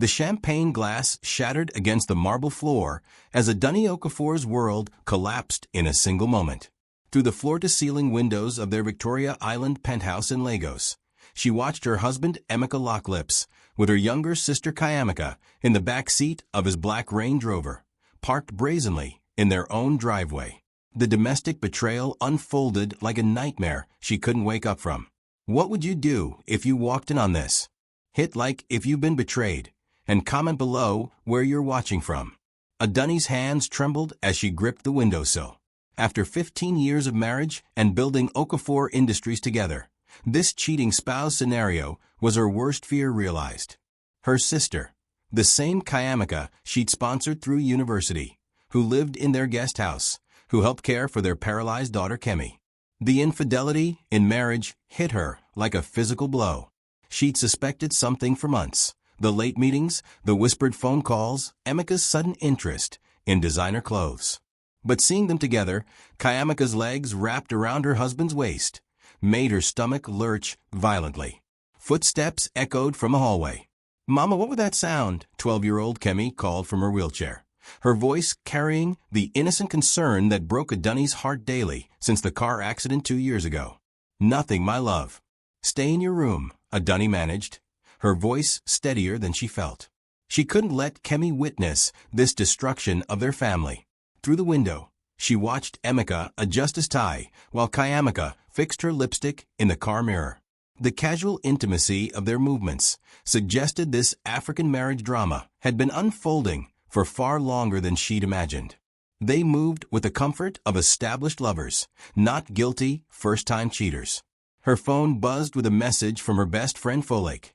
The champagne glass shattered against the marble floor as Adunni Okafor's world collapsed in a single moment. Through the floor-to-ceiling windows of their Victoria Island penthouse in Lagos, she watched her husband Emeka lock lips with her younger sister Kayamika in the back seat of his black Range Rover, parked brazenly in their own driveway. The domestic betrayal unfolded like a nightmare she couldn't wake up from. What would you do if you walked in on this? Hit like if you've been betrayed, and comment below where you're watching from. Adunni's hands trembled as she gripped the windowsill. After 15 years of marriage and building Okafor Industries together, this cheating spouse scenario was her worst fear realized. Her sister, the same Kayamika she'd sponsored through university, who lived in their guest house, who helped care for their paralyzed daughter Kemi. The infidelity in marriage hit her like a physical blow. She'd suspected something for months. The late meetings, the whispered phone calls, Emeka's sudden interest in designer clothes. But seeing them together, Kayamika's legs wrapped around her husband's waist, made her stomach lurch violently. Footsteps echoed from the hallway. "Mama, what was that sound?" 12-year-old Kemi called from her wheelchair, her voice carrying the innocent concern that broke Adunni's heart daily since the car accident 2 years ago. "Nothing, my love. Stay in your room," Adunni managed, her voice steadier than she felt. She couldn't let Kemi witness this destruction of their family. Through the window, she watched Emeka adjust his tie while Kayamika fixed her lipstick in the car mirror. The casual intimacy of their movements suggested this African marriage drama had been unfolding for far longer than she'd imagined. They moved with the comfort of established lovers, not guilty first-time cheaters. Her phone buzzed with a message from her best friend Folake.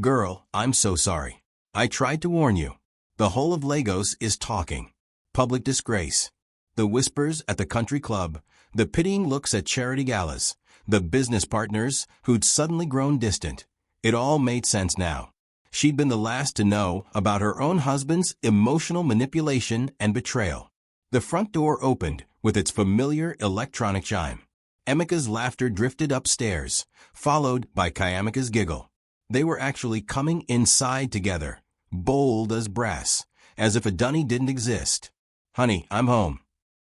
"Girl, I'm so sorry. I tried to warn you. The whole of Lagos is talking. Public disgrace. The whispers at the country club, the pitying looks at charity galas, the business partners who'd suddenly grown distant. It all made sense now. She'd been the last to know about her own husband's emotional manipulation and betrayal. The front door opened with its familiar electronic chime. Emeka's laughter drifted upstairs, followed by Kayamika's giggle. They were actually coming inside together, bold as brass, as if Adunni didn't exist. "Honey, I'm home,"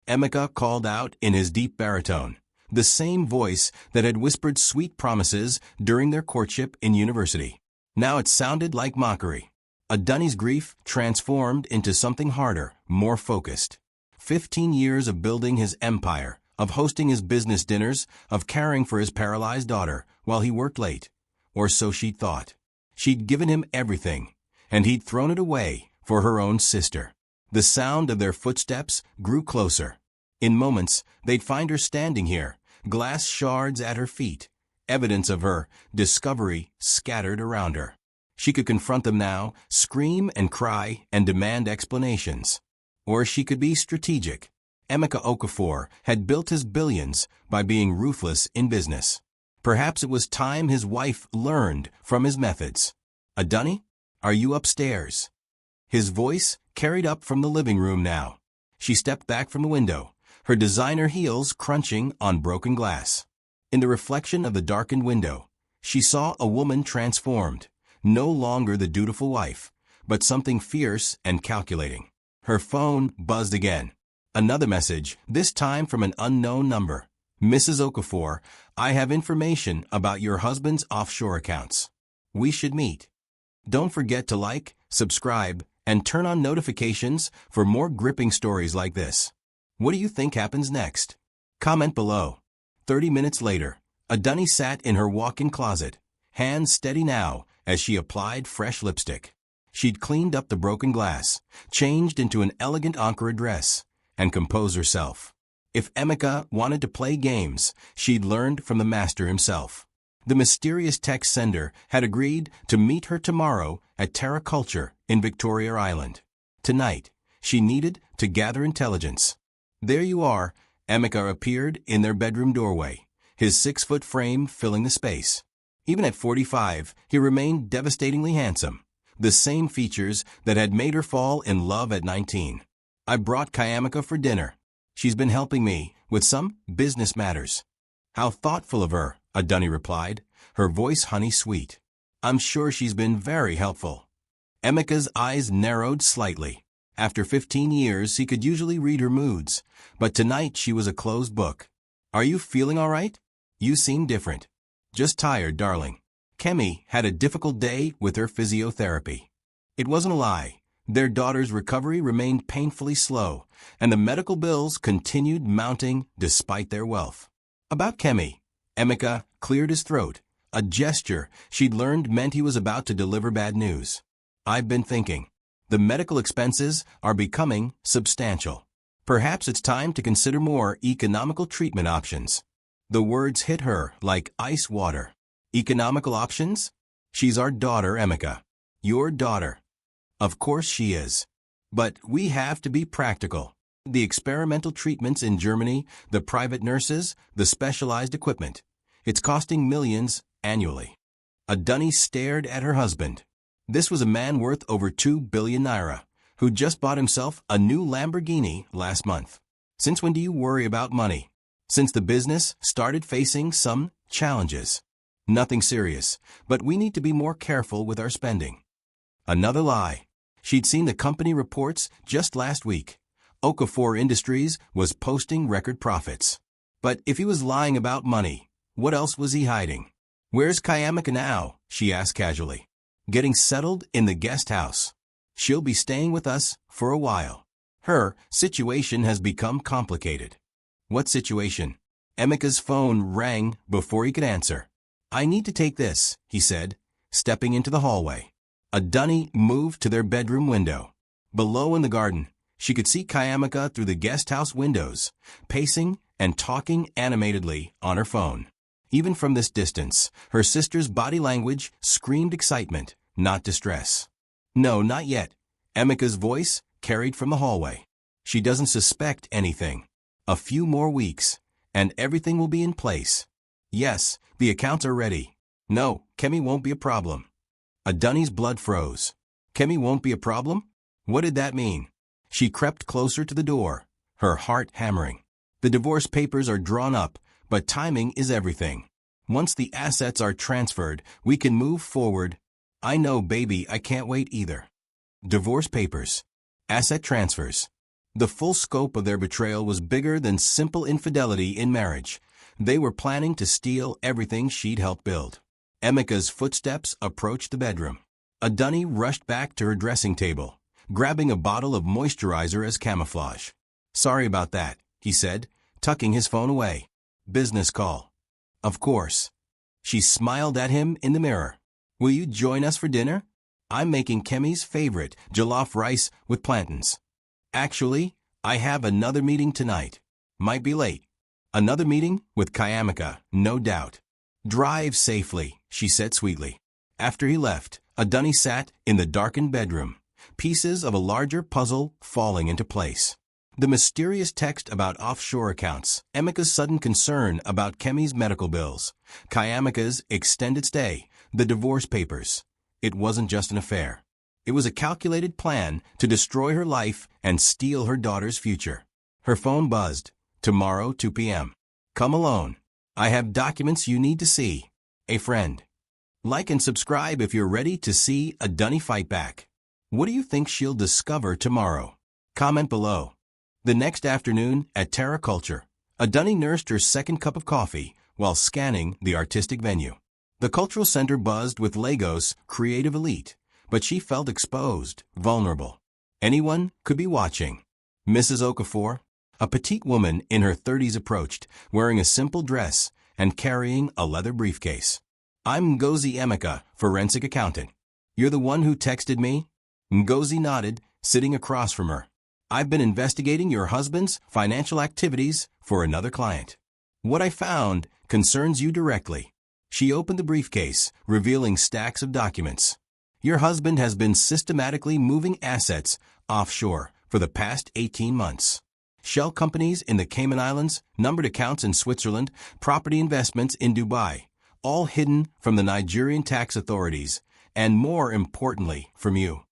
Emeka called out in his deep baritone, the same voice that had whispered sweet promises during their courtship in university. Now it sounded like mockery. Adunni's grief transformed into something harder, more focused. 15 years of building his empire, of hosting his business dinners, of caring for his paralyzed daughter while he worked late. Or so she'd thought. She'd given him everything, and he'd thrown it away for her own sister. The sound of their footsteps grew closer. In moments, they'd find her standing here, glass shards at her feet, evidence of her discovery scattered around her. She could confront them now, scream and cry and demand explanations. Or she could be strategic. Emeka Okafor had built his billions by being ruthless in business. Perhaps it was time his wife learned from his methods. "Adunni, are you upstairs?" His voice carried up from the living room now. She stepped back from the window, her designer heels crunching on broken glass. In the reflection of the darkened window, she saw a woman transformed, no longer the dutiful wife, but something fierce and calculating. Her phone buzzed again. Another message, this time from an unknown number. "Mrs. Okafor, I have information about your husband's offshore accounts. We should meet. Don't forget to like, subscribe, and turn on notifications for more gripping stories like this." What do you think happens next? Comment below. 30 minutes later, Adunni sat in her walk-in closet, hands steady now as she applied fresh lipstick. She'd cleaned up the broken glass, changed into an elegant Ankara dress, and composed herself. If Emeka wanted to play games, she'd learned from the master himself. The mysterious text sender had agreed to meet her tomorrow at Terra Culture in Victoria Island. Tonight, she needed to gather intelligence. There you are, Emeka appeared in their bedroom doorway, his 6-foot frame filling the space. Even at 45, he remained devastatingly handsome, the same features that had made her fall in love at 19. "I brought Kayamika for dinner. She's been helping me with some business matters." "How thoughtful of her," Adunni replied, her voice honey-sweet. "I'm sure she's been very helpful." Emeka's eyes narrowed slightly. After 15 years, he could usually read her moods, but tonight she was a closed book. Are you feeling all right? You seem different. Just tired, darling. Kemi had a difficult day with her physiotherapy. It wasn't a lie. Their daughter's recovery remained painfully slow, and the medical bills continued mounting despite their wealth. About Kemi, Emeka cleared his throat. A gesture she'd learned meant he was about to deliver bad news. I've been thinking. The medical expenses are becoming substantial. Perhaps it's time to consider more economical treatment options. The words hit her like ice water. Economical options? She's our daughter, Emeka. Your daughter. Of course she is. But we have to be practical. The experimental treatments in Germany, the private nurses, the specialized equipment. It's costing millions annually. Adunni stared at her husband. This was a man worth over 2 billion naira, who just bought himself a new Lamborghini last month. Since when do you worry about money? Since the business started facing some challenges. Nothing serious, but we need to be more careful with our spending. Another lie. She'd seen the company reports just last week. Okafor Industries was posting record profits. But if he was lying about money, what else was he hiding? Where's Kayamika now? She asked casually. Getting settled in the guest house. She'll be staying with us for a while. Her situation has become complicated. What situation? Emeka's phone rang before he could answer. I need to take this, he said, stepping into the hallway. Adunni moved to their bedroom window. Below in the garden, she could see Kayamika through the guest house windows, pacing and talking animatedly on her phone. Even from this distance, her sister's body language screamed excitement, not distress. No, not yet. Emeka's voice carried from the hallway. She doesn't suspect anything. A few more weeks, and everything will be in place. Yes, the accounts are ready. No, Kemi won't be a problem. Adunni's blood froze. Kemi won't be a problem? What did that mean? She crept closer to the door, her heart hammering. The divorce papers are drawn up, but timing is everything. Once the assets are transferred, we can move forward. I know, baby, I can't wait either. Divorce papers. Asset transfers. The full scope of their betrayal was bigger than simple infidelity in marriage. They were planning to steal everything she'd helped build. Emeka's footsteps approached the bedroom. Adunni rushed back to her dressing table, grabbing a bottle of moisturizer as camouflage. Sorry about that, he said, tucking his phone away. Business call. Of course. She smiled at him in the mirror. Will you join us for dinner? I'm making Kemi's favorite, jollof rice with plantains. Actually, I have another meeting tonight. Might be late. Another meeting with Kayamika, no doubt. Drive safely, she said sweetly. After he left, Adunni sat in the darkened bedroom, pieces of a larger puzzle falling into place. The mysterious text about offshore accounts, Emeka's sudden concern about Kemi's medical bills, Kayamika's extended stay, the divorce papers. It wasn't just an affair. It was a calculated plan to destroy her life and steal her daughter's future. Her phone buzzed. Tomorrow, 2 p.m. Come alone. I have documents you need to see. A friend. Like and subscribe if you're ready to see Adunni fight back. What do you think she'll discover tomorrow? Comment below. The next afternoon at Terra Culture, Adunni nursed her second cup of coffee while scanning the artistic venue. The cultural center buzzed with Lagos' creative elite, but she felt exposed, vulnerable. Anyone could be watching. Mrs. Okafor, a petite woman in her 30s, approached, wearing a simple dress and carrying a leather briefcase. I'm Ngozi Emeka, forensic accountant. You're the one who texted me? Ngozi nodded, sitting across from her. I've been investigating your husband's financial activities for another client. What I found concerns you directly. She opened the briefcase, revealing stacks of documents. Your husband has been systematically moving assets offshore for the past 18 months. Shell companies in the Cayman Islands, numbered accounts in Switzerland, property investments in Dubai, all hidden from the Nigerian tax authorities, and more importantly, from you.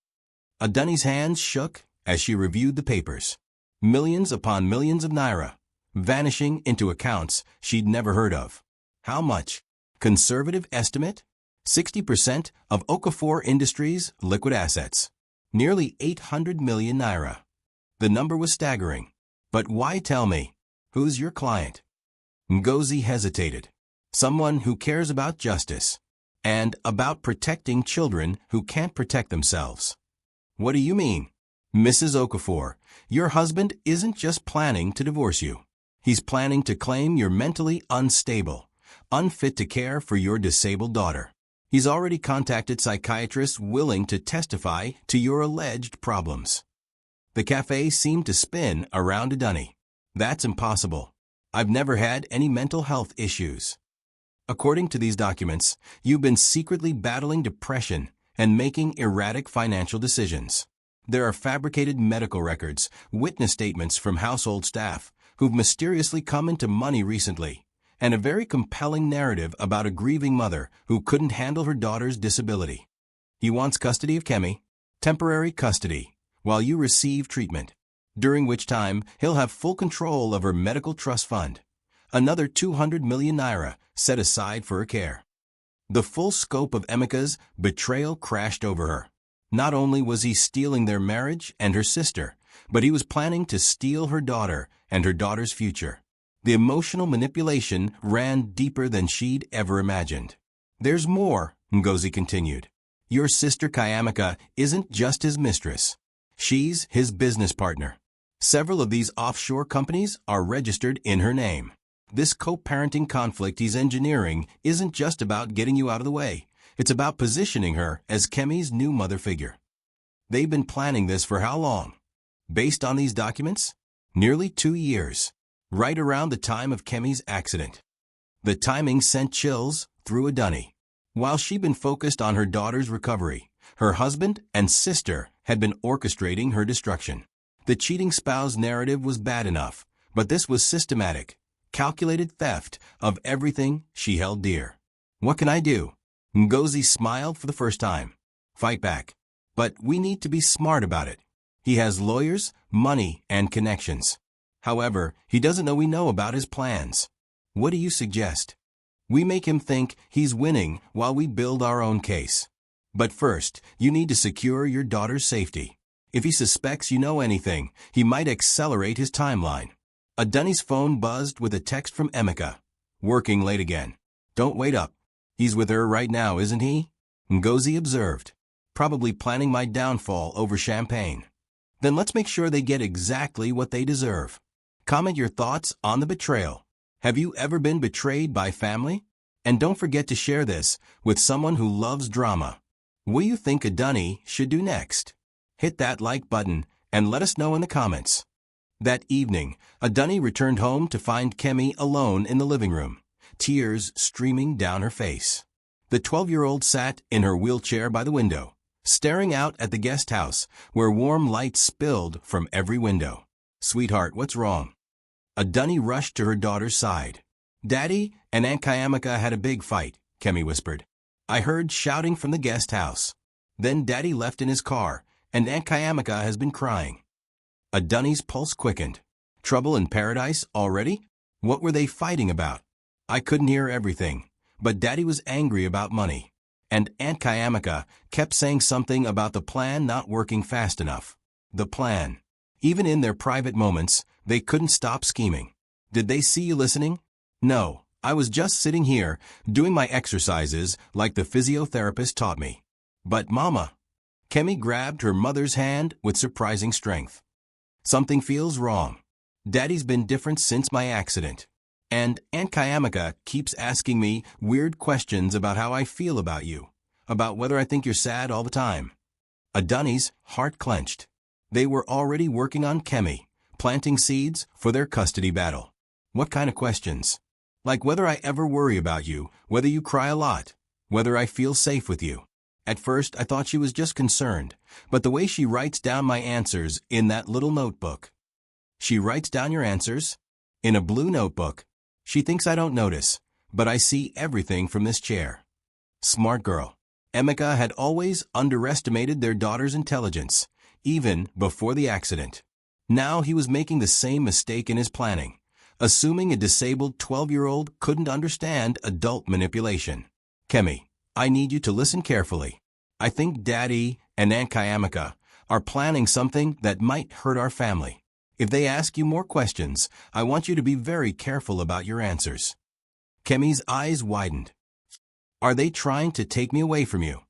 Adunni's hands shook as she reviewed the papers. Millions upon millions of naira, vanishing into accounts she'd never heard of. How much? Conservative estimate? 60% of Okafor Industries' liquid assets. Nearly 800 million naira. The number was staggering. But why tell me? Who's your client? Ngozi hesitated. Someone who cares about justice. And about protecting children who can't protect themselves. What do you mean? Mrs. Okafor, your husband isn't just planning to divorce you. He's planning to claim you're mentally unstable, unfit to care for your disabled daughter. He's already contacted psychiatrists willing to testify to your alleged problems. The cafe seemed to spin around Adunni. That's impossible. I've never had any mental health issues. According to these documents, you've been secretly battling depression and making erratic financial decisions. There are fabricated medical records, witness statements from household staff who've mysteriously come into money recently, and a very compelling narrative about a grieving mother who couldn't handle her daughter's disability. He wants custody of Kemi, temporary custody, while you receive treatment, during which time he'll have full control of her medical trust fund. Another 200 million naira set aside for her care. The full scope of Emeka's betrayal crashed over her. Not only was he stealing their marriage and her sister, but he was planning to steal her daughter and her daughter's future. The emotional manipulation ran deeper than she'd ever imagined. There's more, Ngozi continued. Your sister Kayamaka isn't just his mistress. She's his business partner. Several of these offshore companies are registered in her name. This co-parenting conflict he's engineering isn't just about getting you out of the way. It's about positioning her as Kemi's new mother figure. They've been planning this for how long? Based on these documents? Nearly 2 years. Right around the time of Kemi's accident. The timing sent chills through Adunni. While she'd been focused on her daughter's recovery, her husband and sister had been orchestrating her destruction. The cheating spouse narrative was bad enough, but this was systematic, calculated theft of everything she held dear. What can I do? Ngozi smiled for the first time. Fight back. But we need to be smart about it. He has lawyers, money, and connections. However, he doesn't know we know about his plans. What do you suggest? We make him think he's winning while we build our own case. But first, you need to secure your daughter's safety. If he suspects you know anything, he might accelerate his timeline. Adunni's phone buzzed with a text from Emeka. Working late again. Don't wait up. He's with her right now, isn't he? Ngozi observed. Probably planning my downfall over champagne. Then let's make sure they get exactly what they deserve. Comment your thoughts on the betrayal. Have you ever been betrayed by family? And don't forget to share this with someone who loves drama. What do you think Adunni should do next? Hit that like button and let us know in the comments. That evening, Adunni returned home to find Kemi alone in the living room, tears streaming down her face. The 12-year-old sat in her wheelchair by the window, staring out at the guest house where warm light spilled from every window. Sweetheart, what's wrong? Adunni rushed to her daughter's side. Daddy and Aunt Kayamaka had a big fight, Kemi whispered. I heard shouting from the guest house. Then Daddy left in his car, and Aunt Kayamaka has been crying. Adunni's pulse quickened. Trouble in paradise already? What were they fighting about? I couldn't hear everything, but Daddy was angry about money. And Aunt Kayamaka kept saying something about the plan not working fast enough. The plan. Even in their private moments, they couldn't stop scheming. Did they see you listening? No, I was just sitting here, doing my exercises like the physiotherapist taught me. But Mama. Kemi grabbed her mother's hand with surprising strength. Something feels wrong. Daddy's been different since my accident. And Aunt Kayamaka keeps asking me weird questions about how I feel about you, about whether I think you're sad all the time. Adunni's heart clenched. They were already working on Kemi, planting seeds for their custody battle. What kind of questions? Like whether I ever worry about you, whether you cry a lot, whether I feel safe with you. At first, I thought she was just concerned, but the way she writes down my answers in that little notebook. She writes down your answers? In a blue notebook. She thinks I don't notice, but I see everything from this chair. Smart girl. Emeka had always underestimated their daughter's intelligence, even before the accident. Now he was making the same mistake in his planning, assuming a disabled 12-year-old couldn't understand adult manipulation. Kemi, I need you to listen carefully. I think Daddy and Aunt Kayamaka are planning something that might hurt our family. If they ask you more questions, I want you to be very careful about your answers." Kemi's eyes widened. "Are they trying to take me away from you?"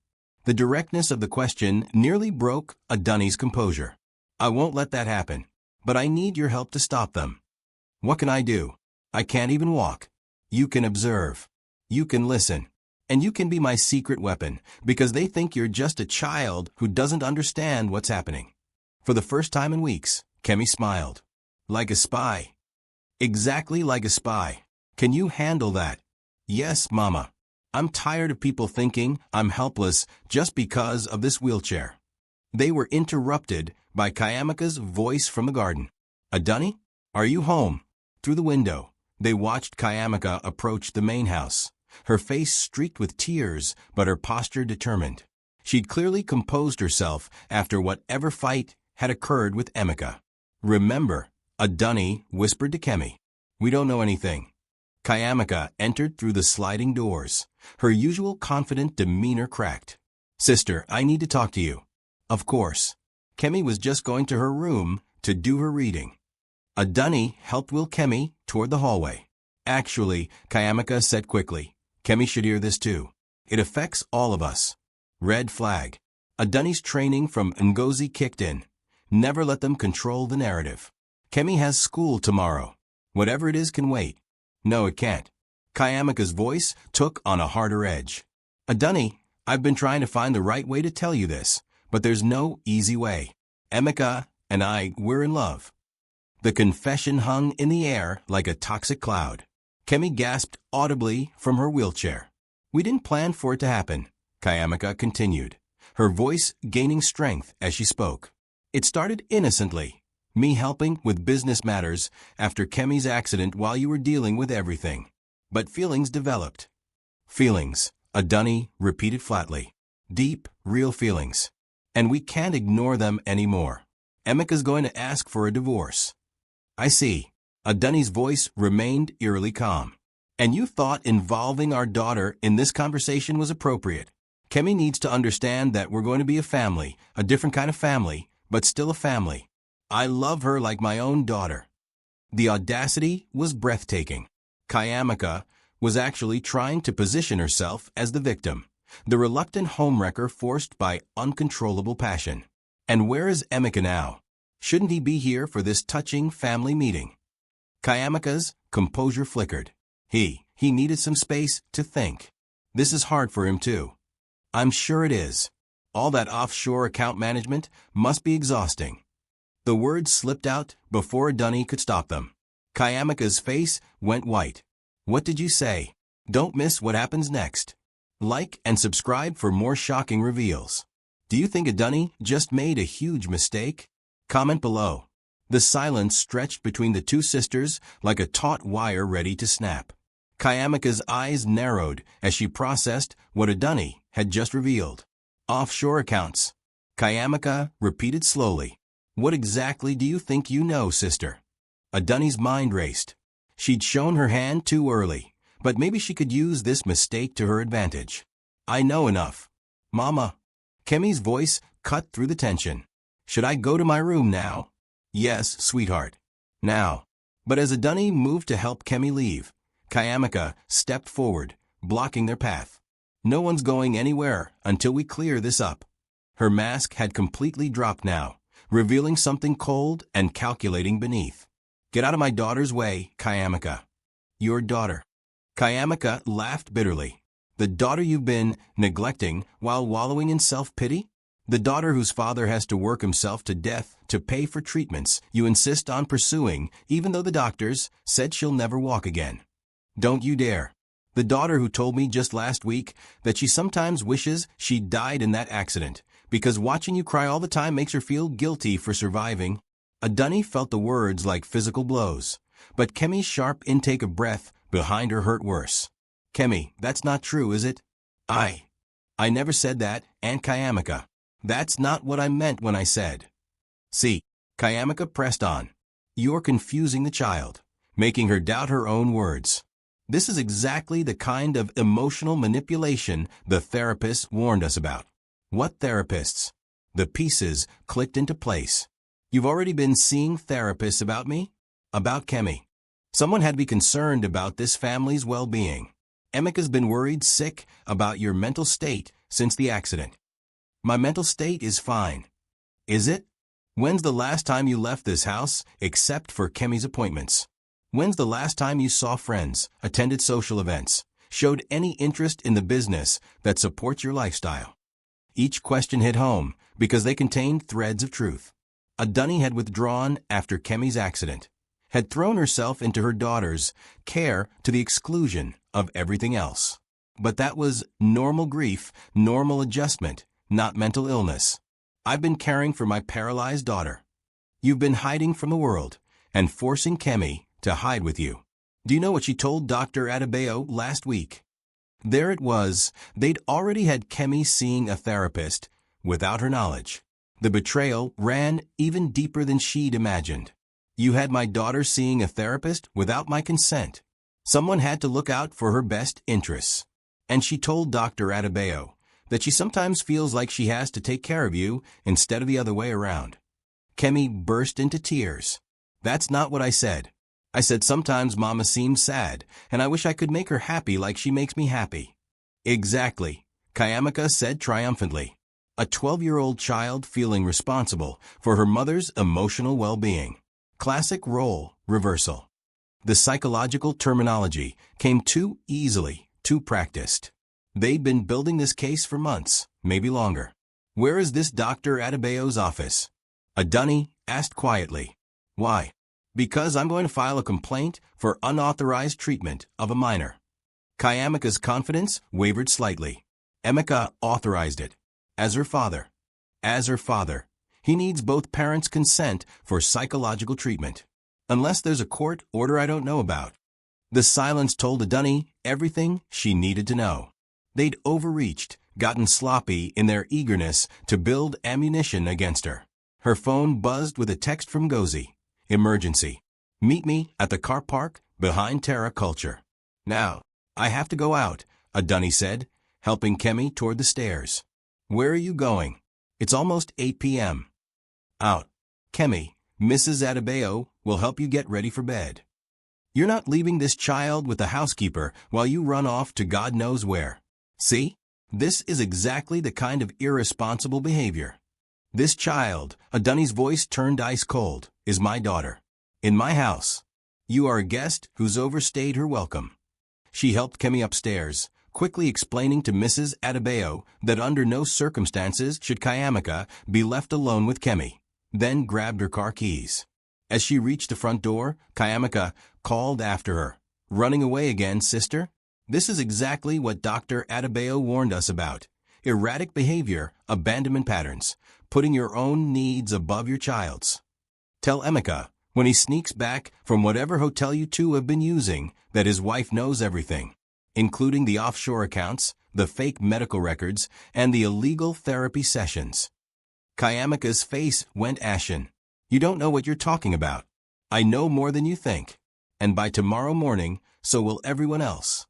The directness of the question nearly broke Adunni's composure. "I won't let that happen, but I need your help to stop them." "What can I do? I can't even walk." "You can observe. You can listen. And you can be my secret weapon, because they think you're just a child who doesn't understand what's happening." For the first time in weeks, Kemi smiled. "Like a spy." "Exactly like a spy. Can you handle that?" "Yes, Mama. I'm tired of people thinking I'm helpless just because of this wheelchair." They were interrupted by Kayamaka's voice from the garden. "Adunni, are you home?" Through the window, they watched Kayamaka approach the main house. Her face streaked with tears, but her posture determined. She'd clearly composed herself after whatever fight had occurred with Emeka. "Remember," Adunni whispered to Kemi. "We don't know anything." Kayamaka entered through the sliding doors. Her usual confident demeanor cracked. "Sister, I need to talk to you." "Of course." Kemi was just going to her room to do her reading. Adunni helped wheel Kemi toward the hallway. "Actually," Kayamaka said quickly, "Kemi should hear this too. It affects all of us." Red flag. Adunni's training from Ngozi kicked in. Never let them control the narrative. "Kemi has school tomorrow. Whatever it is can wait." "No, it can't." Kayamaka's voice took on a harder edge. "Adunni, I've been trying to find the right way to tell you this, but there's no easy way. Emeka and we're in love." The confession hung in the air like a toxic cloud. Kemi gasped audibly from her wheelchair. "We didn't plan for it to happen," Kayamaka continued, her voice gaining strength as she spoke. "It started innocently, me helping with business matters after Kemi's accident while you were dealing with everything. But feelings developed." "Feelings," Adunni repeated flatly. "Deep, real feelings. And we can't ignore them anymore. Emeka's going to ask for a divorce." "I see." Adunni's voice remained eerily calm. "And you thought involving our daughter in this conversation was appropriate. Kemi needs to understand that we're going to be a family, a different kind of family, but still a family. I love her like my own daughter." The audacity was breathtaking. Kayamaka was actually trying to position herself as the victim, the reluctant homewrecker forced by uncontrollable passion. And where is Emeka now? Shouldn't he be here for this touching family meeting? Kayamaka's composure flickered. He needed some space to think. This is hard for him too. "I'm sure it is. All that offshore account management must be exhausting." The words slipped out before Adunni could stop them. Kayamaka's face went white. "What did you say?" Don't miss what happens next. Like and subscribe for more shocking reveals. Do you think Adunni just made a huge mistake? Comment below. The silence stretched between the two sisters like a taut wire ready to snap. Kayamaka's eyes narrowed as she processed what Adunni had just revealed. "Offshore accounts." Kayamaka repeated slowly. "What exactly do you think you know, sister?" Adunni's mind raced. She'd shown her hand too early, but maybe she could use this mistake to her advantage. "I know enough." "Mama." Kemi's voice cut through the tension. "Should I go to my room now?" "Yes, sweetheart. Now." But as Adunni moved to help Kemi leave, Kayamaka stepped forward, blocking their path. "No one's going anywhere until we clear this up." Her mask had completely dropped now, revealing something cold and calculating beneath. "Get out of my daughter's way, Kayamaka." "Your daughter." Kayamaka laughed bitterly. "The daughter you've been neglecting while wallowing in self-pity? The daughter whose father has to work himself to death to pay for treatments you insist on pursuing even though the doctors said she'll never walk again. Don't you dare. The daughter who told me just last week that she sometimes wishes she'd died in that accident because watching you cry all the time makes her feel guilty for surviving." Adunni felt the words like physical blows, but Kemi's sharp intake of breath behind her hurt worse. "Kemi, that's not true, is it?" I never said that, Aunt Kayamaka. That's not what I meant when I said." "See," Kayamaka pressed on. "You're confusing the child, making her doubt her own words." This is exactly the kind of emotional manipulation the therapists warned us about. What therapists? The pieces clicked into place. You've already been seeing therapists about me? About Kemi. Someone had to be concerned about this family's well-being. Emeka's been worried sick about your mental state since the accident. My mental state is fine. Is it? When's the last time you left this house, except for Kemi's appointments? When's the last time you saw friends, attended social events, showed any interest in the business that supports your lifestyle? Each question hit home because they contained threads of truth. Adunni had withdrawn after Kemi's accident, had thrown herself into her daughter's care to the exclusion of everything else. But that was normal grief, normal adjustment, not mental illness. I've been caring for my paralyzed daughter. You've been hiding from the world and forcing Kemi to hide with you. Do you know what she told Dr. Adebayo last week? There it was. They'd already had Kemi seeing a therapist without her knowledge. The betrayal ran even deeper than she'd imagined. You had my daughter seeing a therapist without my consent. Someone had to look out for her best interests. And she told Dr. Adebayo that she sometimes feels like she has to take care of you instead of the other way around. Kemi burst into tears. That's not what I said. I said sometimes Mama seems sad, and I wish I could make her happy like she makes me happy. Exactly, Emeka said triumphantly. A 12-year-old child feeling responsible for her mother's emotional well-being. Classic role reversal. The psychological terminology came too easily, too practiced. They'd been building this case for months, maybe longer. Where is this Dr. Adebayo's office? Adunni asked quietly. Why? Because I'm going to file a complaint for unauthorized treatment of a minor. Emeka's confidence wavered slightly. Emeka authorized it. As her father. As her father. He needs both parents' consent for psychological treatment. Unless there's a court order I don't know about. The silence told Adunni everything she needed to know. They'd overreached, gotten sloppy in their eagerness to build ammunition against her. Her phone buzzed with a text from Ngozi. Emergency. Meet me at the car park behind Terra Culture. Now, I have to go out, Adunni said, helping Kemi toward the stairs. Where are you going? It's almost 8 p.m. Out. Kemi, Mrs. Adebayo will help you get ready for bed. You're not leaving this child with the housekeeper while you run off to God knows where. See? This is exactly the kind of irresponsible behavior. This child, Adunni's voice turned ice cold, is my daughter. In my house. You are a guest who's overstayed her welcome. She helped Kemi upstairs, quickly explaining to Mrs. Adebayo that under no circumstances should Emeka be left alone with Kemi, then grabbed her car keys. As she reached the front door, Emeka called after her. Running away again, sister? This is exactly what Dr. Adebayo warned us about. Erratic behavior, abandonment patterns, putting your own needs above your child's. Tell Emeka, when he sneaks back from whatever hotel you two have been using, that his wife knows everything, including the offshore accounts, the fake medical records, and the illegal therapy sessions. Emeka's face went ashen. You don't know what you're talking about. I know more than you think. And by tomorrow morning, so will everyone else.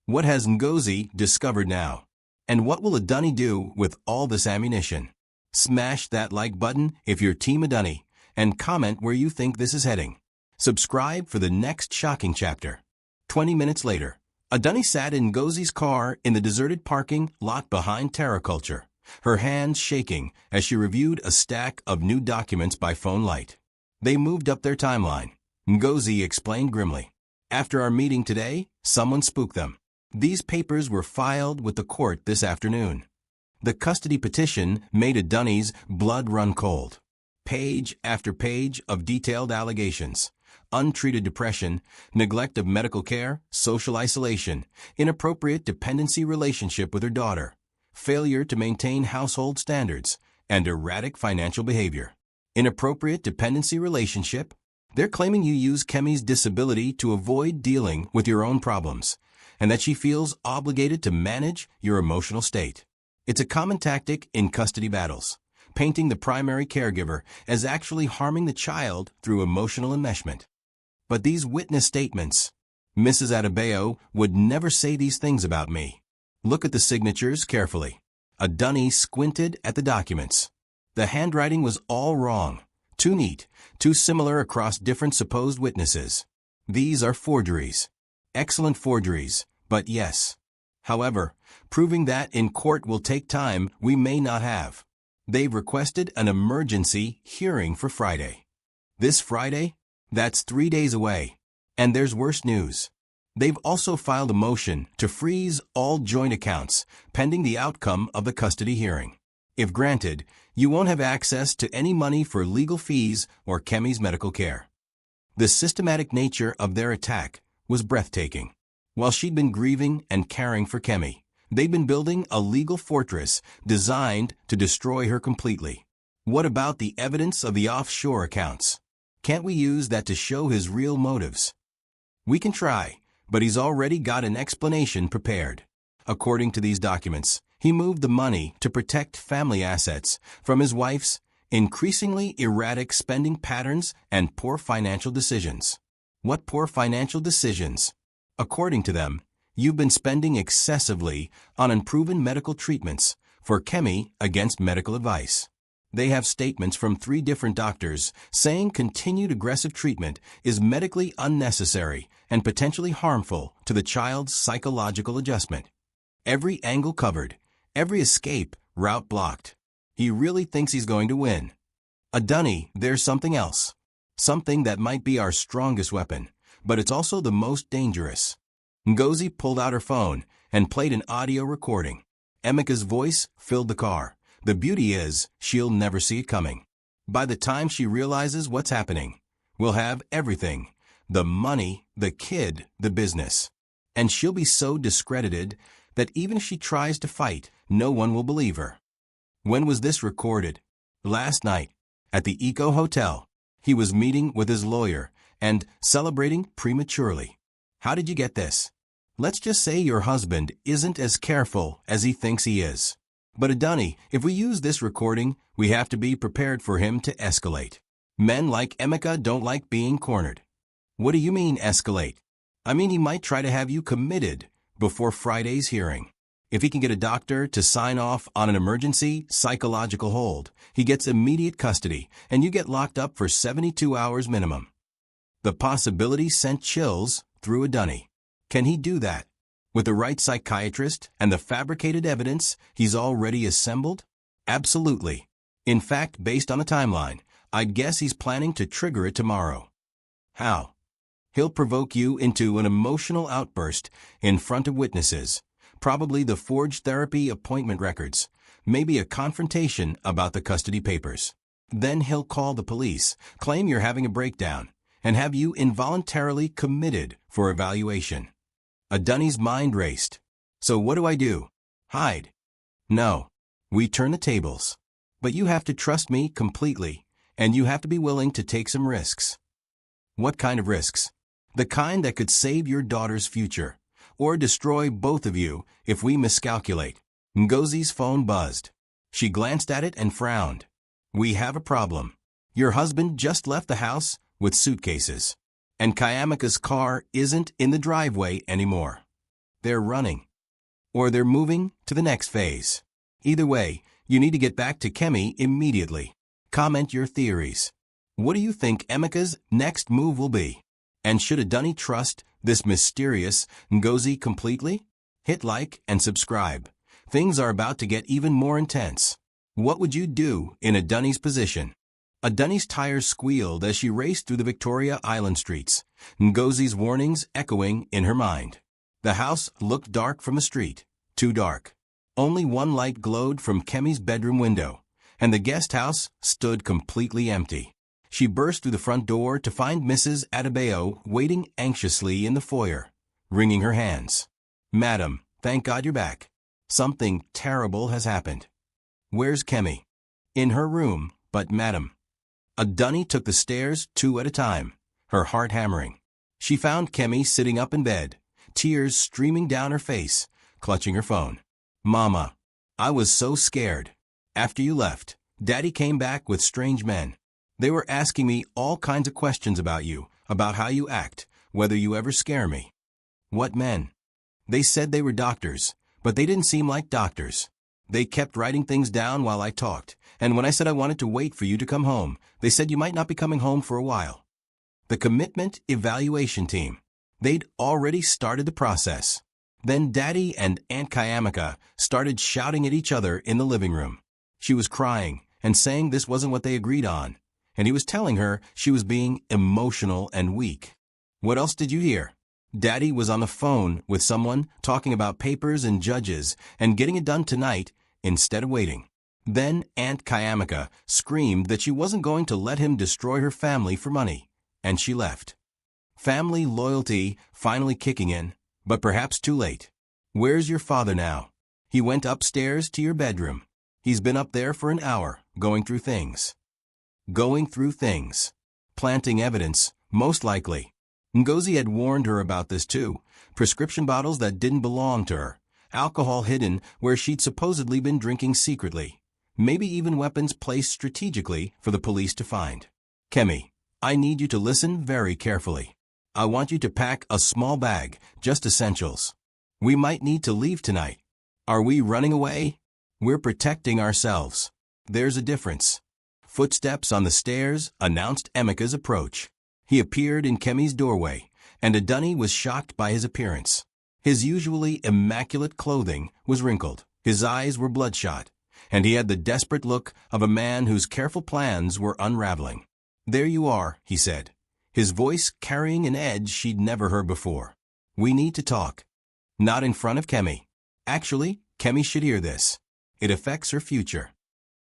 What has Ngozi discovered now? And what will Adunni do with all this ammunition? Smash that like button if you're Team Adunni, and comment where you think this is heading. Subscribe for the next shocking chapter. 20 minutes later, Adunni sat in Ngozi's car in the deserted parking lot behind Terra Culture, her hands shaking as she reviewed a stack of new documents by phone light. They moved up their timeline. Ngozi explained grimly. After our meeting today, someone spooked them. These papers were filed with the court this afternoon. The custody petition made Adunni's blood run cold. Page after page of detailed allegations. Untreated depression, neglect of medical care, social isolation, inappropriate dependency relationship with her daughter, failure to maintain household standards, and erratic financial behavior. Inappropriate dependency relationship? They're claiming you use Kemi's disability to avoid dealing with your own problems, and that she feels obligated to manage your emotional state. It's a common tactic in custody battles, painting the primary caregiver as actually harming the child through emotional enmeshment. But these witness statements, Mrs. Adebayo would never say these things about me. Look at the signatures carefully. Adunni squinted at the documents. The handwriting was all wrong. Too neat, too similar across different supposed witnesses. These are forgeries. Excellent forgeries, but yes. However, proving that in court will take time we may not have. They've requested an emergency hearing for Friday. This Friday? That's 3 days away. And there's worse news. They've also filed a motion to freeze all joint accounts pending the outcome of the custody hearing. If granted, you won't have access to any money for legal fees or Kemi's medical care. The systematic nature of their attack was breathtaking. While she'd been grieving and caring for Kemi, they'd been building a legal fortress designed to destroy her completely. What about the evidence of the offshore accounts? Can't we use that to show his real motives? We can try, but he's already got an explanation prepared. According to these documents, he moved the money to protect family assets from his wife's increasingly erratic spending patterns and poor financial decisions. What poor financial decisions? According to them, you've been spending excessively on unproven medical treatments for Kemi against medical advice. They have statements from 3 different doctors saying continued aggressive treatment is medically unnecessary and potentially harmful to the child's psychological adjustment. Every angle covered, every escape route blocked. He really thinks he's going to win. Adunni, there's something else. Something that might be our strongest weapon, but it's also the most dangerous. Ngozi pulled out her phone and played an audio recording. Emeka's voice filled the car. The beauty is, she'll never see it coming. By the time she realizes what's happening, we'll have everything. The money, the kid, the business. And she'll be so discredited that even if she tries to fight, no one will believe her. When was this recorded? Last night, at the Eco Hotel. He was meeting with his lawyer and celebrating prematurely. How did you get this? Let's just say your husband isn't as careful as he thinks he is. But Adunni, if we use this recording, we have to be prepared for him to escalate. Men like Emeka don't like being cornered. What do you mean escalate? I mean he might try to have you committed before Friday's hearing. If he can get a doctor to sign off on an emergency psychological hold, he gets immediate custody and you get locked up for 72 hours minimum. The possibility sent chills through Adunni. Can he do that? With the right psychiatrist and the fabricated evidence he's already assembled? Absolutely. In fact, based on the timeline, I'd guess he's planning to trigger it tomorrow. How? He'll provoke you into an emotional outburst in front of witnesses, probably the forged therapy appointment records, maybe a confrontation about the custody papers. Then he'll call the police, claim you're having a breakdown, and have you involuntarily committed for evaluation. Adunni's mind raced. So what do I do? Hide? No. We turn the tables. But you have to trust me completely, and you have to be willing to take some risks. What kind of risks? The kind that could save your daughter's future, or destroy both of you if we miscalculate. Ngozi's phone buzzed. She glanced at it and frowned. We have a problem. Your husband just left the house with suitcases. And Kayamika's car isn't in the driveway anymore. They're running. Or they're moving to the next phase. Either way, you need to get back to Kemi immediately. Comment your theories. What do you think Emeka's next move will be? And should Adunni trust this mysterious Ngozi completely? Hit like and subscribe. Things are about to get even more intense. What would you do in Adunni's position? Adunni's tires squealed as she raced through the Victoria Island streets, Ngozi's warnings echoing in her mind. The house looked dark from the street, too dark. Only one light glowed from Kemi's bedroom window, and the guest house stood completely empty. She burst through the front door to find Mrs. Adebayo waiting anxiously in the foyer, wringing her hands. Madam, thank God you're back. Something terrible has happened. Where's Kemi? In her room, but madam. Adunni took the stairs 2 at a time, her heart hammering. She found Kemi sitting up in bed, tears streaming down her face, clutching her phone. Mama, I was so scared. After you left, Daddy came back with strange men. They were asking me all kinds of questions about you, about how you act, whether you ever scare me. What men? They said they were doctors, but they didn't seem like doctors. They kept writing things down while I talked, and when I said I wanted to wait for you to come home, they said you might not be coming home for a while. The commitment evaluation team. They'd already started the process. Then Daddy and Aunt Kayamika started shouting at each other in the living room. She was crying and saying this wasn't what they agreed on, and he was telling her she was being emotional and weak. What else did you hear? Daddy was on the phone with someone talking about papers and judges and getting it done tonight instead of waiting. Then Aunt Kayamika screamed that she wasn't going to let him destroy her family for money, and she left. Family loyalty finally kicking in, but perhaps too late. Where's your father now? He went upstairs to your bedroom. He's been up there for an hour, going through things. Going through things. Planting evidence, most likely. Ngozi had warned her about this too. Prescription bottles that didn't belong to her. Alcohol hidden where she'd supposedly been drinking secretly. Maybe even weapons placed strategically for the police to find. Kemi, I need you to listen very carefully. I want you to pack a small bag, just essentials. We might need to leave tonight. Are we running away? We're protecting ourselves. There's a difference. Footsteps on the stairs announced Emeka's approach. He appeared in Kemi's doorway, and Adunni was shocked by his appearance. His usually immaculate clothing was wrinkled, his eyes were bloodshot, and he had the desperate look of a man whose careful plans were unraveling. There you are, he said, his voice carrying an edge she'd never heard before. We need to talk. Not in front of Kemi. Actually, Kemi should hear this. It affects her future.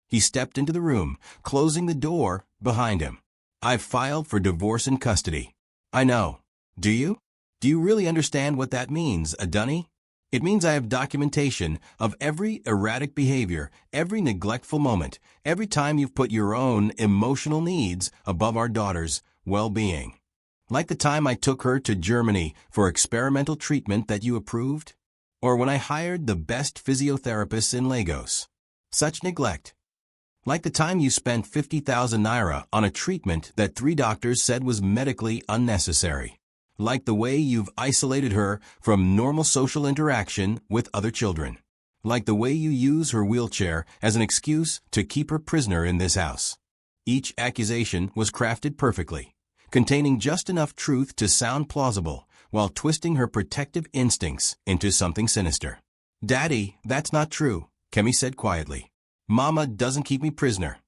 He stepped into the room, closing the door behind him. I've filed for divorce and custody. I know. Do you? Do you really understand what that means, Adunni? It means I have documentation of every erratic behavior, every neglectful moment, every time you've put your own emotional needs above our daughter's well-being. Like the time I took her to Germany for experimental treatment that you approved? Or when I hired the best physiotherapists in Lagos. Such neglect. Like the time you spent 50,000 naira on a treatment that 3 doctors said was medically unnecessary. Like the way you've isolated her from normal social interaction with other children. Like the way you use her wheelchair as an excuse to keep her prisoner in this house. Each accusation was crafted perfectly, containing just enough truth to sound plausible, while twisting her protective instincts into something sinister. Daddy, that's not true, Kemi said quietly. Mama doesn't keep me prisoner.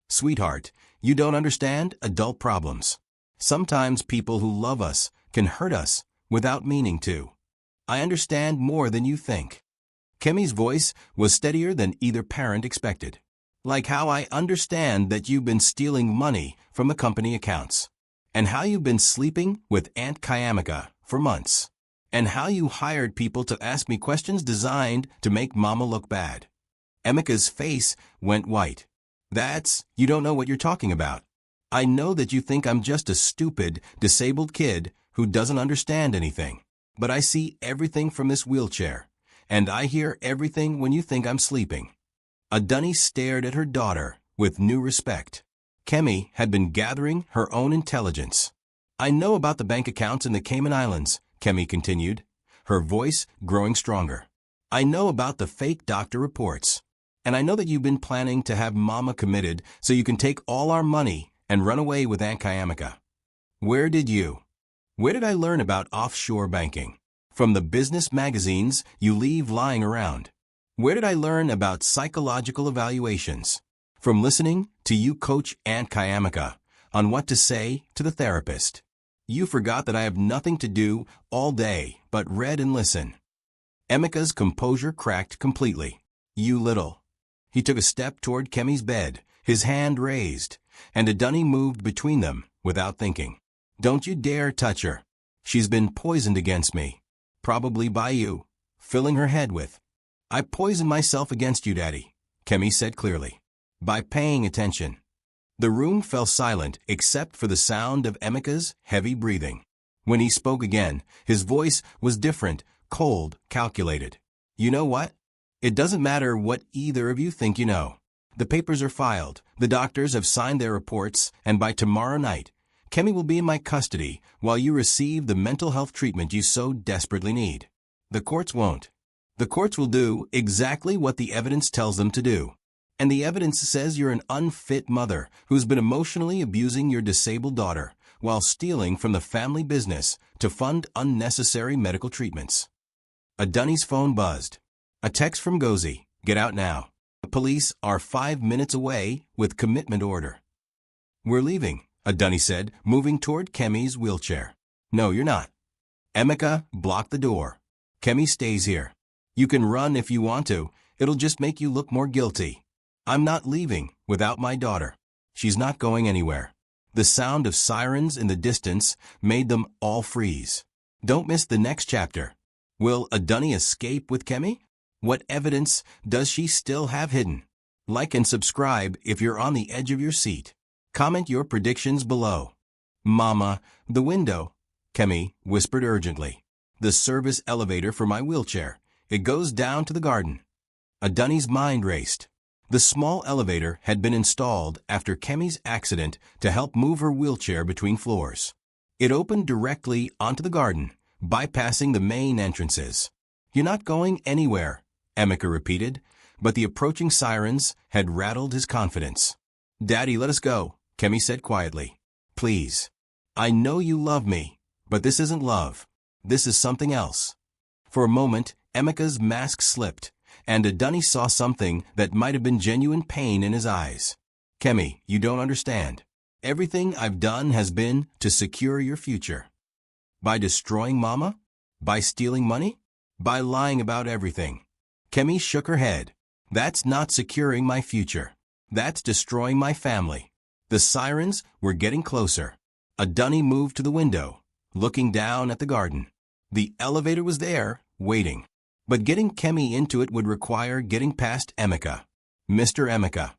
Sweetheart, you don't understand adult problems. Sometimes people who love us can hurt us without meaning to. I understand more than you think. Kemi's voice was steadier than either parent expected. Like how I understand that you've been stealing money from the company accounts. And how you've been sleeping with Aunt Kayamika for months. And how you hired people to ask me questions designed to make Mama look bad. Emeka's face went white. You don't know what you're talking about. I know that you think I'm just a stupid, disabled kid who doesn't understand anything. But I see everything from this wheelchair, and I hear everything when you think I'm sleeping. Adunni stared at her daughter with new respect. Kemi had been gathering her own intelligence. I know about the bank accounts in the Cayman Islands, Kemi continued, her voice growing stronger. I know about the fake doctor reports. And I know that you've been planning to have Mama committed so you can take all our money and run away with Aunt Kayamika. Where did I learn about offshore banking? From the business magazines you leave lying around. Where did I learn about psychological evaluations? From listening to you coach Aunt Kayamika on what to say to the therapist. You forgot that I have nothing to do all day but read and listen. Emeka's composure cracked completely. You little. He took a step toward Kemi's bed, his hand raised, and Adunni moved between them without thinking. Don't you dare touch her. She's been poisoned against me. Probably by you, filling her head with. I poisoned myself against you, Daddy, Kemi said clearly. By paying attention. The room fell silent except for the sound of Emeka's heavy breathing. When he spoke again, his voice was different, cold, calculated. You know what? It doesn't matter what either of you think you know. The papers are filed, the doctors have signed their reports, and by tomorrow night, Kemi will be in my custody while you receive the mental health treatment you so desperately need. The courts won't. The courts will do exactly what the evidence tells them to do. And the evidence says you're an unfit mother who's been emotionally abusing your disabled daughter while stealing from the family business to fund unnecessary medical treatments. Adunni's phone buzzed. A text from Ngozi. Get out now. The police are 5 minutes away with commitment order. We're leaving, Adunni said, moving toward Kemi's wheelchair. No, you're not. Emeka blocked the door. Kemi stays here. You can run if you want to. It'll just make you look more guilty. I'm not leaving without my daughter. She's not going anywhere. The sound of sirens in the distance made them all freeze. Don't miss the next chapter. Will Adunni escape with Kemi? What evidence does she still have hidden? Like and subscribe if you're on the edge of your seat. Comment your predictions below. Mama, the window, Kemi whispered urgently. The service elevator for my wheelchair. It goes down to the garden. Adunni's mind raced. The small elevator had been installed after Kemi's accident to help move her wheelchair between floors. It opened directly onto the garden, bypassing the main entrances. You're not going anywhere, Emeka repeated, but the approaching sirens had rattled his confidence. Daddy, let us go, Kemi said quietly. Please. I know you love me, but this isn't love. This is something else. For a moment, Emeka's mask slipped, and Adunni saw something that might have been genuine pain in his eyes. Kemi, you don't understand. Everything I've done has been to secure your future. By destroying Mama? By stealing money? By lying about everything? Kemi shook her head. That's not securing my future. That's destroying my family. The sirens were getting closer. Adunni moved to the window, looking down at the garden. The elevator was there, waiting. But getting Kemi into it would require getting past Emeka. Mr. Emeka.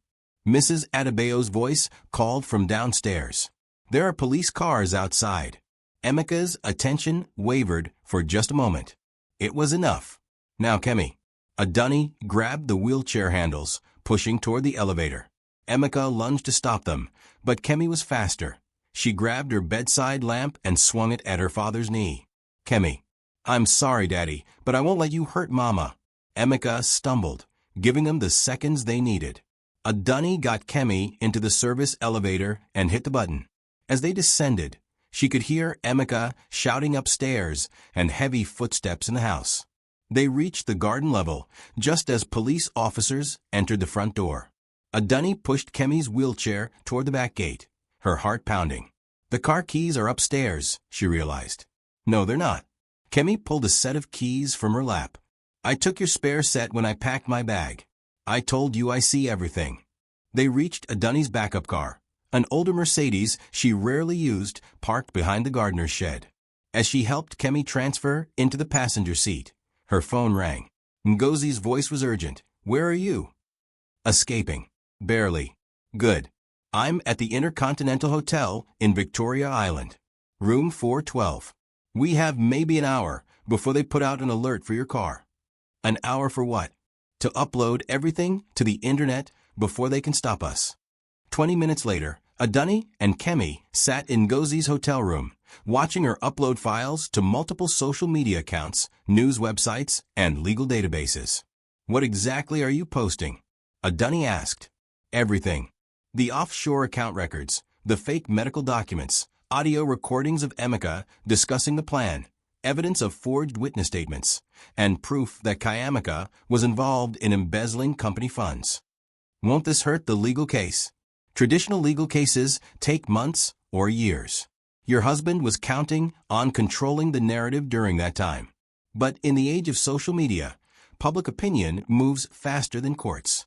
Mrs. Adebayo's voice called from downstairs. There are police cars outside. Emeka's attention wavered for just a moment. It was enough. Now, Kemi. Adunni grabbed the wheelchair handles, pushing toward the elevator. Emeka lunged to stop them, but Kemi was faster. She grabbed her bedside lamp and swung it at her father's knee. Kemi. I'm sorry, Daddy, but I won't let you hurt Mama. Emeka stumbled, giving them the seconds they needed. Adunni got Kemi into the service elevator and hit the button. As they descended, she could hear Emeka shouting upstairs and heavy footsteps in the house. They reached the garden level just as police officers entered the front door. Adunni pushed Kemi's wheelchair toward the back gate, her heart pounding. The car keys are upstairs, she realized. No, they're not. Kemi pulled a set of keys from her lap. I took your spare set when I packed my bag. I told you I see everything. They reached Adunni's backup car, an older Mercedes she rarely used, parked behind the gardener's shed. As she helped Kemi transfer into the passenger seat, her phone rang. Ngozi's voice was urgent. Where are you? Escaping. Barely. Good. I'm at the Intercontinental Hotel in Victoria Island. Room 412. We have maybe an hour before they put out an alert for your car. An hour for what? To upload everything to the internet before they can stop us. 20 minutes later, Adunni and Kemi sat in Ngozi's hotel room, watching her upload files to multiple social media accounts, news websites, and legal databases. What exactly are you posting? Adunni asked. Everything. The offshore account records, the fake medical documents, audio recordings of Emeka discussing the plan, evidence of forged witness statements, and proof that Emeka was involved in embezzling company funds. Won't this hurt the legal case? Traditional legal cases take months or years. Your husband was counting on controlling the narrative during that time. But in the age of social media, public opinion moves faster than courts.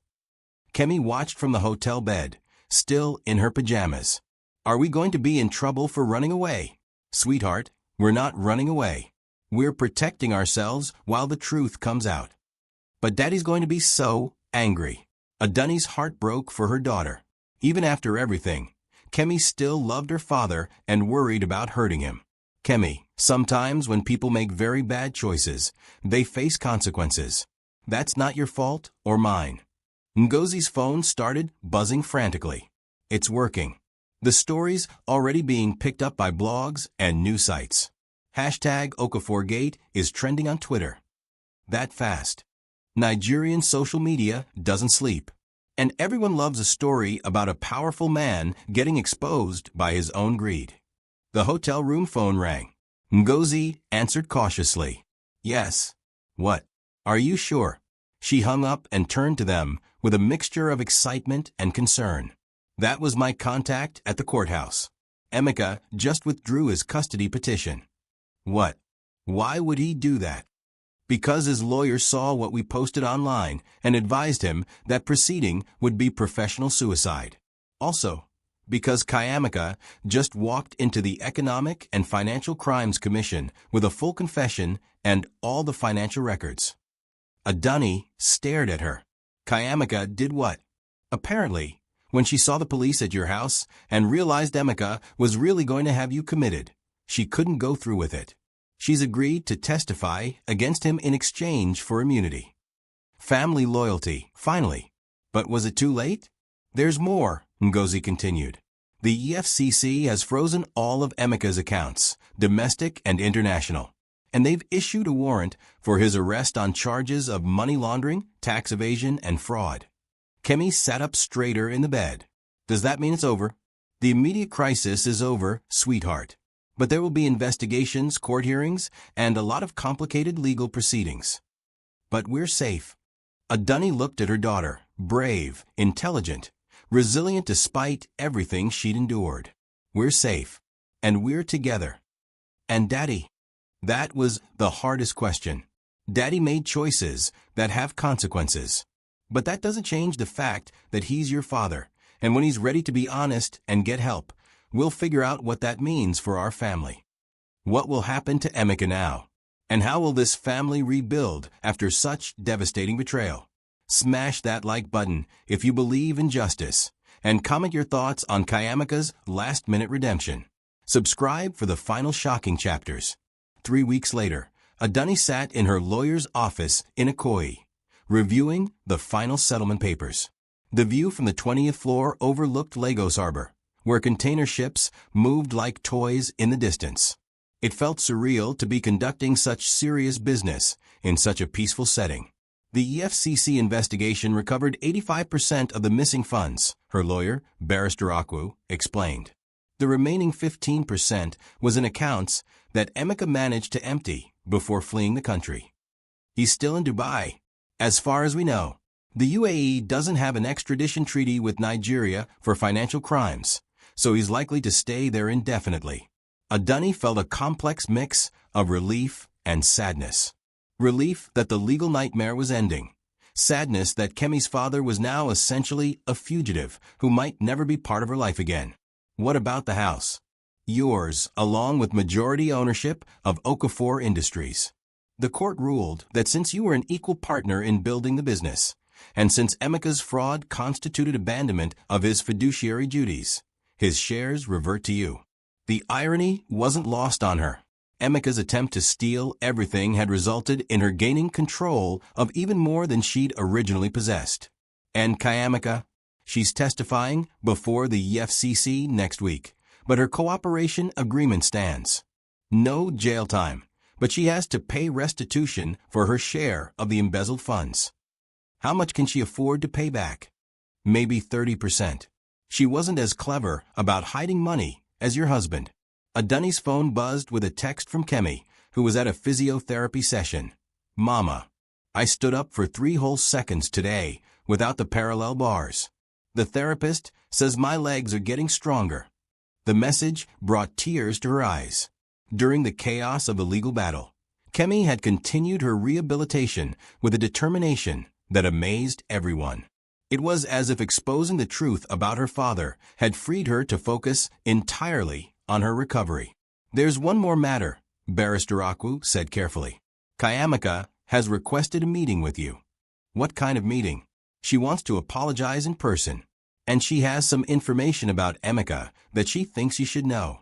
Kemi watched from the hotel bed, still in her pajamas. Are we going to be in trouble for running away? Sweetheart, we're not running away. We're protecting ourselves while the truth comes out. But Daddy's going to be so angry. Adunni's heart broke for her daughter. Even after everything, Kemi still loved her father and worried about hurting him. Kemi, sometimes when people make very bad choices, they face consequences. That's not your fault or mine. Ngozi's phone started buzzing frantically. It's working. The story's already being picked up by blogs and news sites. Hashtag Okaforgate is trending on Twitter. That fast. Nigerian social media doesn't sleep. And everyone loves a story about a powerful man getting exposed by his own greed. The hotel room phone rang. Ngozi answered cautiously. Yes. What? Are you sure? She hung up and turned to them with a mixture of excitement and concern. That was my contact at the courthouse. Emeka just withdrew his custody petition. What? Why would he do that? Because his lawyer saw what we posted online and advised him that proceeding would be professional suicide. Also, because Emeka just walked into the Economic and Financial Crimes Commission with a full confession and all the financial records. Adunni stared at her. Emeka did what? Apparently, when she saw the police at your house and realized Emeka was really going to have you committed, she couldn't go through with it. She's agreed to testify against him in exchange for immunity. Family loyalty, finally. But was it too late? There's more, Ngozi continued. The EFCC has frozen all of Emeka's accounts, domestic and international, and they've issued a warrant for his arrest on charges of money laundering, tax evasion, and fraud. Kemi sat up straighter in the bed. Does that mean it's over? The immediate crisis is over, sweetheart. But there will be investigations, court hearings, and a lot of complicated legal proceedings. But we're safe. Adunni looked at her daughter, brave, intelligent, resilient despite everything she'd endured. We're safe. And we're together. And Daddy? That was the hardest question. Daddy made choices that have consequences. But that doesn't change the fact that he's your father, and when he's ready to be honest and get help, we'll figure out what that means for our family. What will happen to Emeka now? And how will this family rebuild after such devastating betrayal? Smash that like button if you believe in justice, and comment your thoughts on Emeka's last-minute redemption. Subscribe for the final shocking chapters. 3 weeks later, Adunni sat in her lawyer's office in Ikoyi, reviewing the final settlement papers. The view from the 20th floor overlooked Lagos Harbor, where container ships moved like toys in the distance. It felt surreal to be conducting such serious business in such a peaceful setting. The EFCC investigation recovered 85% of the missing funds, her lawyer, Barrister Akwu, explained. The remaining 15% was in accounts that Emeka managed to empty before fleeing the country. He's still in Dubai. As far as we know, the UAE doesn't have an extradition treaty with Nigeria for financial crimes, so he's likely to stay there indefinitely. Adunni felt a complex mix of relief and sadness. Relief that the legal nightmare was ending. Sadness that Kemi's father was now essentially a fugitive who might never be part of her life again. What about the house? Yours, along with majority ownership of Okafor Industries. The court ruled that since you were an equal partner in building the business, and since Emeka's fraud constituted abandonment of his fiduciary duties, his shares revert to you. The irony wasn't lost on her. Emeka's attempt to steal everything had resulted in her gaining control of even more than she'd originally possessed. And Emeka? She's testifying before the EFCC next week, but her cooperation agreement stands. No jail time, but she has to pay restitution for her share of the embezzled funds. How much can she afford to pay back? Maybe 30%. She wasn't as clever about hiding money as your husband. Adunni's phone buzzed with a text from Kemi, who was at a physiotherapy session. Mama, I stood up for 3 whole seconds today without the parallel bars. The therapist says my legs are getting stronger. The message brought tears to her eyes. During the chaos of the legal battle, Kemi had continued her rehabilitation with a determination that amazed everyone. It was as if exposing the truth about her father had freed her to focus entirely on her recovery. There's one more matter, Barrister Akwu said carefully. Emeka has requested a meeting with you. What kind of meeting? She wants to apologize in person, and she has some information about Emeka that she thinks you should know.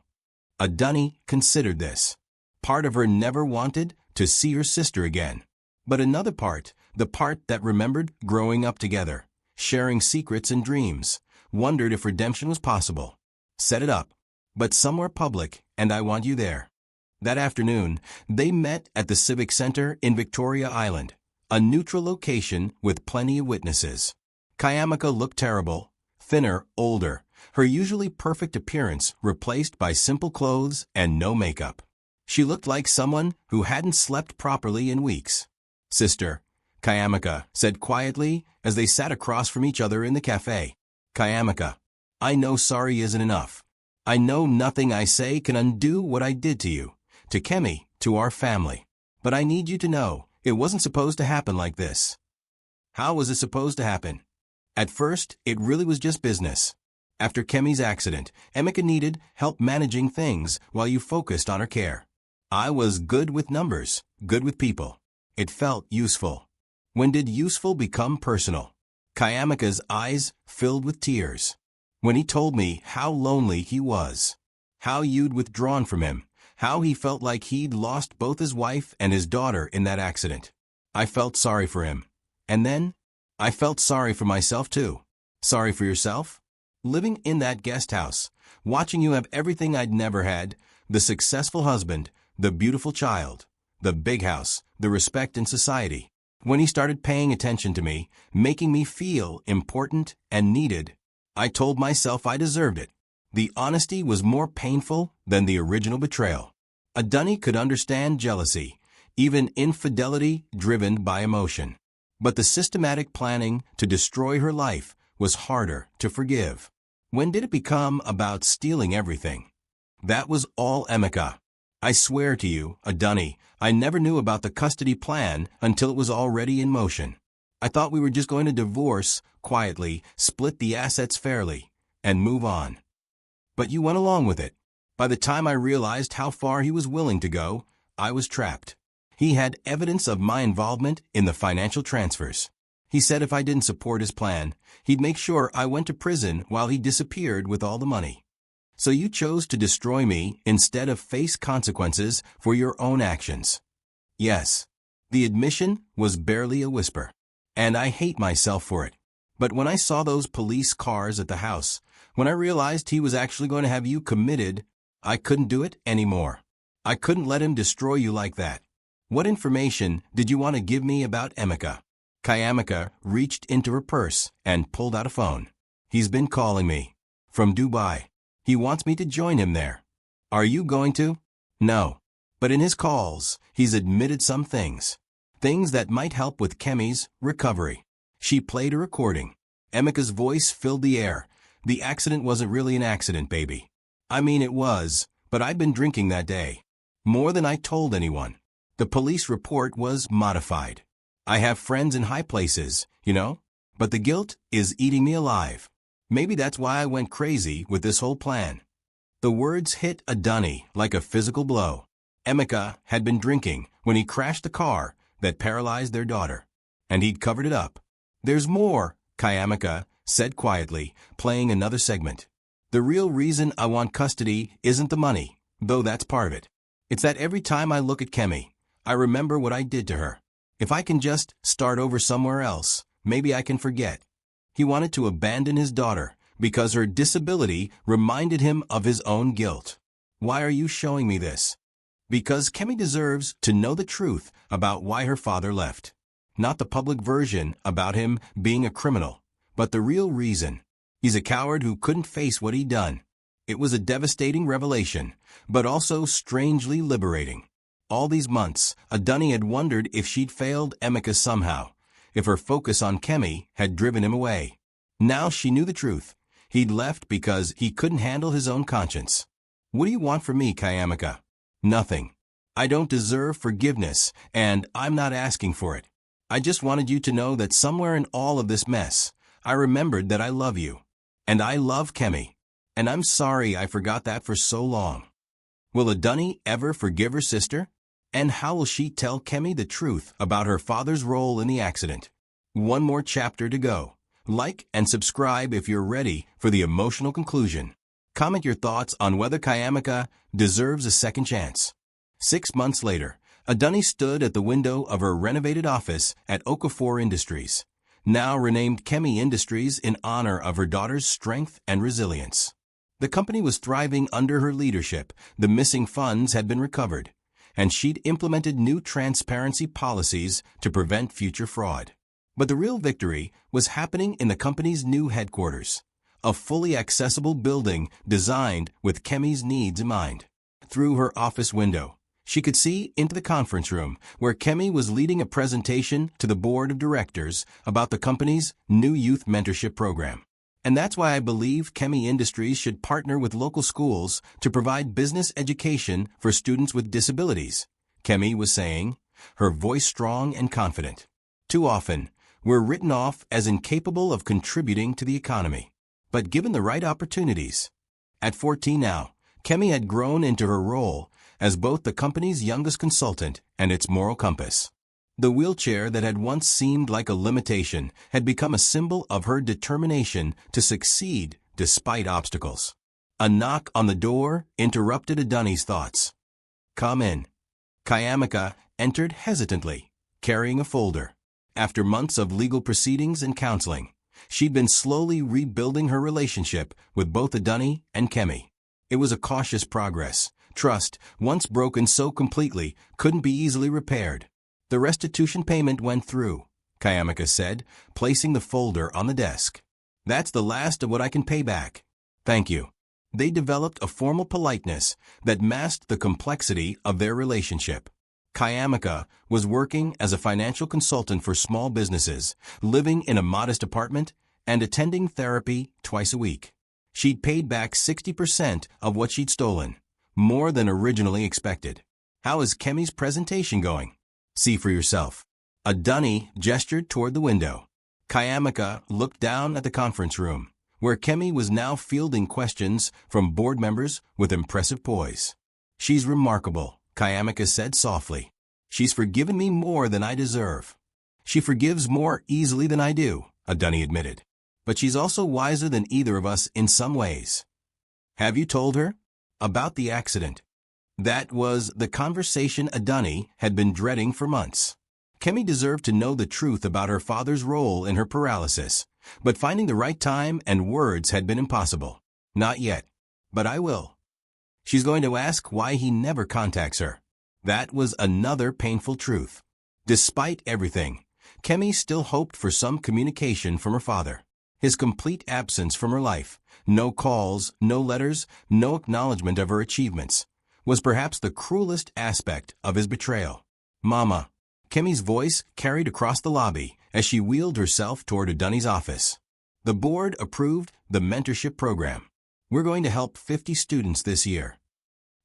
Adunni considered this. Part of her never wanted to see her sister again. But another part, the part that remembered growing up together, sharing secrets and dreams, wondered if redemption was possible. Set it up. But somewhere public, and I want you there. That afternoon, they met at the Civic Center in Victoria Island, a neutral location with plenty of witnesses. Kayamaka looked terrible, thinner, older, her usually perfect appearance replaced by simple clothes and no makeup. She looked like someone who hadn't slept properly in weeks. "Sister," Kayamaka said quietly as they sat across from each other in the cafe. "Kayamaka, I know sorry isn't enough. I know nothing I say can undo what I did to you, to Kemi, to our family. But I need you to know, it wasn't supposed to happen like this." How was it supposed to happen? At first, it really was just business. After Kemi's accident, Emeka needed help managing things while you focused on her care. I was good with numbers, good with people. It felt useful. When did useful become personal? Kayamaka's eyes filled with tears. When he told me how lonely he was, how you'd withdrawn from him, how he felt like he'd lost both his wife and his daughter in that accident. I felt sorry for him. And then, I felt sorry for myself too. Sorry for yourself? Living in that guest house, watching you have everything I'd never had, the successful husband, the beautiful child, the big house, the respect in society. When he started paying attention to me, making me feel important and needed, I told myself I deserved it. The honesty was more painful than the original betrayal. Adunni could understand jealousy, even infidelity driven by emotion. But the systematic planning to destroy her life was harder to forgive. When did it become about stealing everything? That was all Emeka. I swear to you, Adunni, I never knew about the custody plan until it was already in motion. I thought we were just going to divorce, quietly, split the assets fairly, and move on. But you went along with it. By the time I realized how far he was willing to go, I was trapped. He had evidence of my involvement in the financial transfers. He said if I didn't support his plan, he'd make sure I went to prison while he disappeared with all the money. So you chose to destroy me instead of face consequences for your own actions. Yes. The admission was barely a whisper. And I hate myself for it. But when I saw those police cars at the house, when I realized he was actually going to have you committed, I couldn't do it anymore. I couldn't let him destroy you like that. What information did you want to give me about Emeka? Kayamaka reached into her purse and pulled out a phone. He's been calling me. From Dubai. He wants me to join him there. Are you going to? No. But in his calls, he's admitted some things. Things that might help with Kemi's recovery. She played a recording. Emeka's voice filled the air. The accident wasn't really an accident, baby. I mean it was, but I'd been drinking that day. More than I told anyone. The police report was modified. I have friends in high places, you know? But the guilt is eating me alive. Maybe that's why I went crazy with this whole plan. The words hit Adunni like a physical blow. Emeka had been drinking when he crashed the car that paralyzed their daughter. And he'd covered it up. There's more, Kayamaka said quietly, playing another segment. The real reason I want custody isn't the money, though that's part of it. It's that every time I look at Kemi, I remember what I did to her. If I can just start over somewhere else, maybe I can forget. He wanted to abandon his daughter because her disability reminded him of his own guilt. Why are you showing me this? Because Kemi deserves to know the truth about why her father left. Not the public version about him being a criminal, but the real reason. He's a coward who couldn't face what he'd done. It was a devastating revelation, but also strangely liberating. All these months, Adunni had wondered if she'd failed Emeka somehow, if her focus on Kemi had driven him away. Now she knew the truth. He'd left because he couldn't handle his own conscience. What do you want from me, Kayamaka? Nothing. I don't deserve forgiveness, and I'm not asking for it. I just wanted you to know that somewhere in all of this mess, I remembered that I love you. And I love Kemi. And I'm sorry I forgot that for so long. Will Adunni ever forgive her sister? And how will she tell Kemi the truth about her father's role in the accident? One more chapter to go. Like and subscribe if you're ready for the emotional conclusion. Comment your thoughts on whether Kayamaka deserves a second chance. 6 months later, Adunni stood at the window of her renovated office at Okafor Industries, now renamed Kemi Industries in honor of her daughter's strength and resilience. The company was thriving under her leadership, the missing funds had been recovered, and she'd implemented new transparency policies to prevent future fraud. But the real victory was happening in the company's new headquarters, a fully accessible building designed with Kemi's needs in mind. Through her office window, she could see into the conference room where Kemi was leading a presentation to the board of directors about the company's new youth mentorship program. And that's why I believe Kemi Industries should partner with local schools to provide business education for students with disabilities, Kemi was saying, her voice strong and confident. Too often, we're written off as incapable of contributing to the economy. But given the right opportunities. At 14 now, Kemi had grown into her role as both the company's youngest consultant and its moral compass. The wheelchair that had once seemed like a limitation had become a symbol of her determination to succeed despite obstacles. A knock on the door interrupted Adunni's thoughts. "Come in." Kayamika entered hesitantly, carrying a folder. After months of legal proceedings and counseling, she'd been slowly rebuilding her relationship with both Adunni and Kemi. It was a cautious progress. Trust, once broken so completely, couldn't be easily repaired. "The restitution payment went through," Kayamika said, placing the folder on the desk. "That's the last of what I can pay back. Thank you." They developed a formal politeness that masked the complexity of their relationship. Kayamika was working as a financial consultant for small businesses, living in a modest apartment, and attending therapy twice a week. She'd paid back 60% of what she'd stolen, more than originally expected. "How is Kemi's presentation going? See for yourself." Adunni gestured toward the window. Kayamika looked down at the conference room, where Kemi was now fielding questions from board members with impressive poise. "She's remarkable," Kayamika said softly. "She's forgiven me more than I deserve." "She forgives more easily than I do," Adunni admitted. "But she's also wiser than either of us in some ways." "Have you told her?" "About the accident." That was the conversation Adunni had been dreading for months. Kemi deserved to know the truth about her father's role in her paralysis, but finding the right time and words had been impossible. "Not yet. But I will." She's going to ask why he never contacts her. That was another painful truth. Despite everything, Kemi still hoped for some communication from her father. His complete absence from her life, no calls, no letters, no acknowledgement of her achievements, was perhaps the cruelest aspect of his betrayal. "Mama." Kemi's voice carried across the lobby as she wheeled herself toward Adunni's office. "The board approved the mentorship program. We're going to help 50 students this year."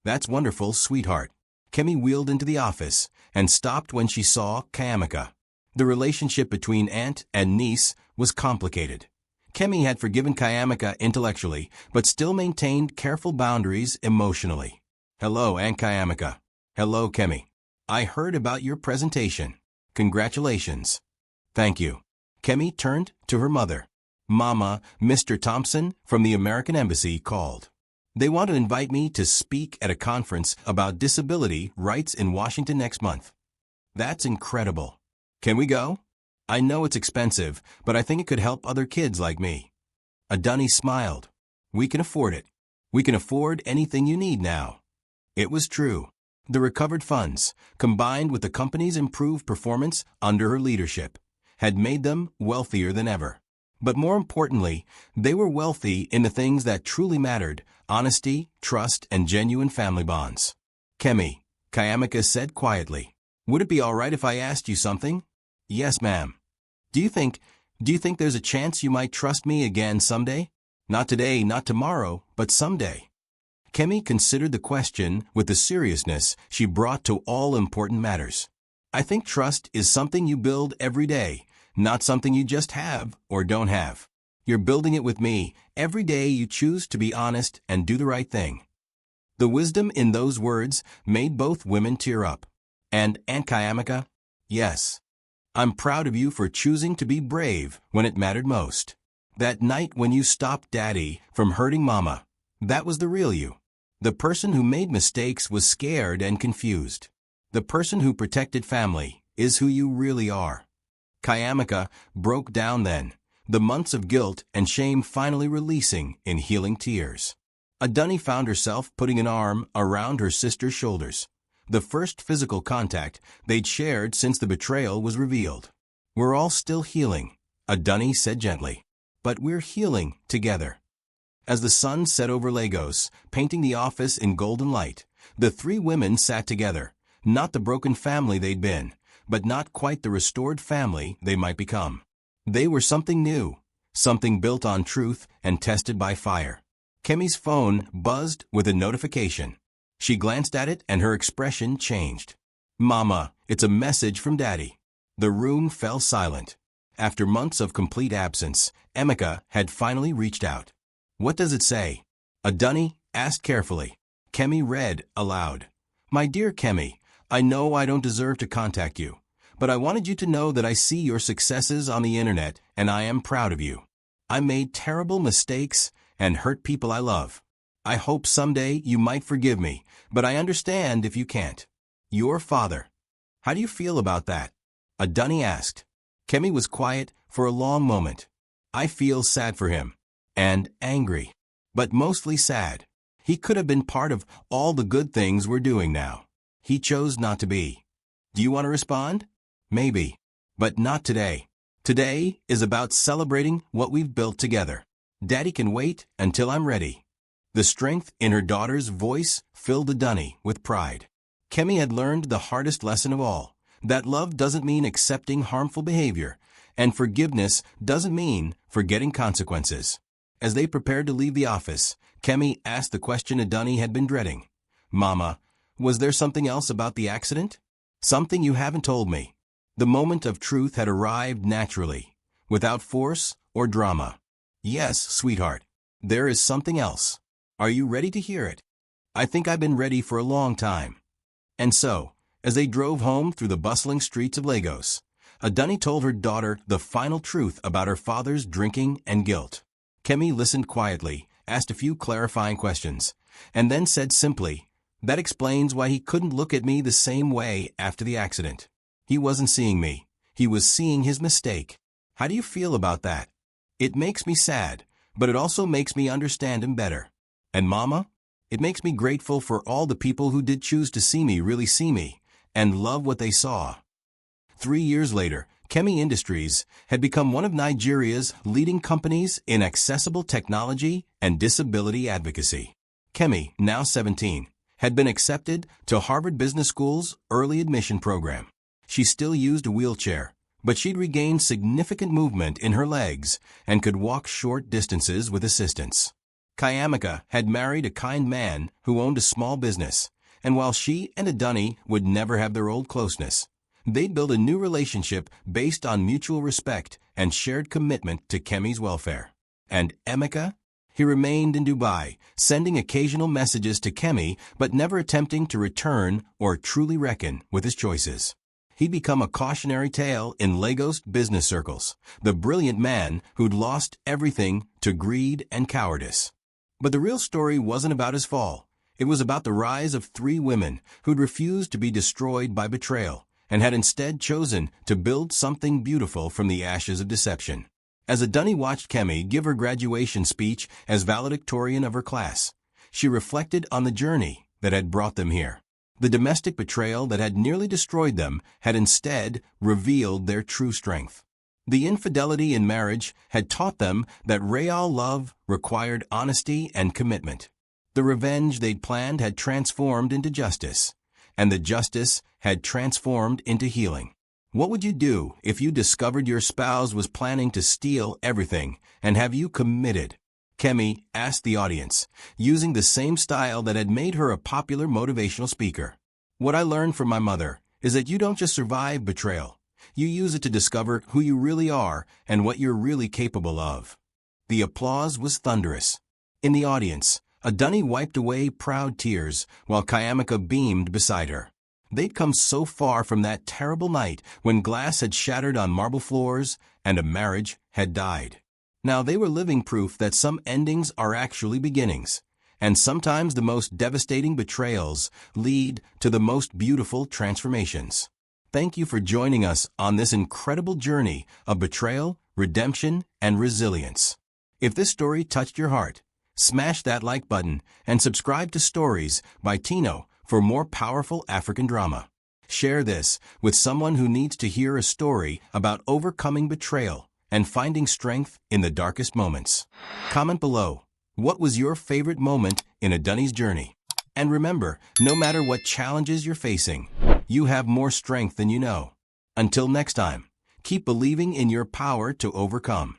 "That's wonderful, sweetheart." Kemi wheeled into the office and stopped when she saw Kayamika. The relationship between aunt and niece was complicated. Kemi had forgiven Kayamika intellectually, but still maintained careful boundaries emotionally. "Hello, Aunt Kayamika." "Hello, Kemi. I heard about your presentation. Congratulations." "Thank you." Kemi turned to her mother. "Mama, Mr. Thompson from the American Embassy called. They want to invite me to speak at a conference about disability rights in Washington next month." "That's incredible. Can we go?" "I know it's expensive, but I think it could help other kids like me." Adunni smiled. "We can afford it. We can afford anything you need now." It was true. The recovered funds, combined with the company's improved performance under her leadership, had made them wealthier than ever. But more importantly, they were wealthy in the things that truly mattered: honesty, trust, and genuine family bonds. "Kemi," Kayamika said quietly, "would it be all right if I asked you something?" "Yes, ma'am." Do you think there's a chance you might trust me again someday? Not today, not tomorrow, but someday." Kemi considered the question with the seriousness she brought to all important matters. "I think trust is something you build every day, not something you just have or don't have. You're building it with me every day you choose to be honest and do the right thing." The wisdom in those words made both women tear up. "And Aunt Kayamika?" "Yes. I'm proud of you for choosing to be brave when it mattered most. That night when you stopped Daddy from hurting Mama, that was the real you. The person who made mistakes was scared and confused. The person who protected family is who you really are." Kayamika broke down then, the months of guilt and shame finally releasing in healing tears. Adunni found herself putting an arm around her sister's shoulders, the first physical contact they'd shared since the betrayal was revealed. "We're all still healing," Adunni said gently, "but we're healing together." As the sun set over Lagos, painting the office in golden light, the three women sat together, not the broken family they'd been, but not quite the restored family they might become. They were something new, something built on truth and tested by fire. Kemi's phone buzzed with a notification. She glanced at it and her expression changed. "Mama, it's a message from Daddy." The room fell silent. After months of complete absence, Emeka had finally reached out. "What does it say?" Adunni asked carefully. Kemi read aloud. "My dear Kemi, I know I don't deserve to contact you, but I wanted you to know that I see your successes on the internet and I am proud of you. I made terrible mistakes and hurt people I love. I hope someday you might forgive me, but I understand if you can't. Your father." "How do you feel about that?" Adunni asked. Kemi was quiet for a long moment. "I feel sad for him. And angry. But mostly sad. He could have been part of all the good things we're doing now. He chose not to be. Do you want to respond?" "Maybe. But not today. Today is about celebrating what we've built together. Daddy can wait until I'm ready." The strength in her daughter's voice filled Adunni with pride. Kemi had learned the hardest lesson of all, that love doesn't mean accepting harmful behavior, and forgiveness doesn't mean forgetting consequences. As they prepared to leave the office, Kemi asked the question Adunni had been dreading. "Mama, was there something else about the accident? Something you haven't told me?" The moment of truth had arrived naturally, without force or drama. "Yes, sweetheart. There is something else. Are you ready to hear it?" "I think I've been ready for a long time." And so, as they drove home through the bustling streets of Lagos, Adunni told her daughter the final truth about her father's drinking and guilt. Kemi listened quietly, asked a few clarifying questions, and then said simply, "That explains why he couldn't look at me the same way after the accident. He wasn't seeing me. He was seeing his mistake." "How do you feel about that?" "It makes me sad, but it also makes me understand him better." "And Mama? It makes me grateful for all the people who did choose to see me really see me, and love what they saw." 3 years later, Kemi Industries had become one of Nigeria's leading companies in accessible technology and disability advocacy. Kemi, now 17, had been accepted to Harvard Business School's early admission program. She still used a wheelchair, but she'd regained significant movement in her legs and could walk short distances with assistance. Kayamika had married a kind man who owned a small business, and while she and Adunni would never have their old closeness, they'd build a new relationship based on mutual respect and shared commitment to Kemi's welfare. And Emeka? He remained in Dubai, sending occasional messages to Kemi but never attempting to return or truly reckon with his choices. He'd become a cautionary tale in Lagos business circles, the brilliant man who'd lost everything to greed and cowardice. But the real story wasn't about his fall. It was about the rise of 3 women who'd refused to be destroyed by betrayal and had instead chosen to build something beautiful from the ashes of deception. As Adunni watched Kemi give her graduation speech as valedictorian of her class, she reflected on the journey that had brought them here. The domestic betrayal that had nearly destroyed them had instead revealed their true strength. The infidelity in marriage had taught them that real love required honesty and commitment. The revenge they'd planned had transformed into justice, and the justice had transformed into healing. What would you do if you discovered your spouse was planning to steal everything and have you committed? Kemi asked the audience, using the same style that had made her a popular motivational speaker. "What I learned from my mother is that you don't just survive betrayal. You use it to discover who you really are and what you're really capable of." The applause was thunderous. In the audience, Adunni wiped away proud tears while Kayamika beamed beside her. They'd come so far from that terrible night when glass had shattered on marble floors and a marriage had died. Now they were living proof that some endings are actually beginnings, and sometimes the most devastating betrayals lead to the most beautiful transformations. Thank you for joining us on this incredible journey of betrayal, redemption, and resilience. If this story touched your heart, Smash that like button and subscribe to Stories by Tino for more powerful African drama. Share this with someone who needs to hear a story about overcoming betrayal and finding strength in the darkest moments. Comment below, what was your favorite moment in Adunni's journey? And remember, no matter what challenges you're facing, you have more strength than you know. Until next time, keep believing in your power to overcome.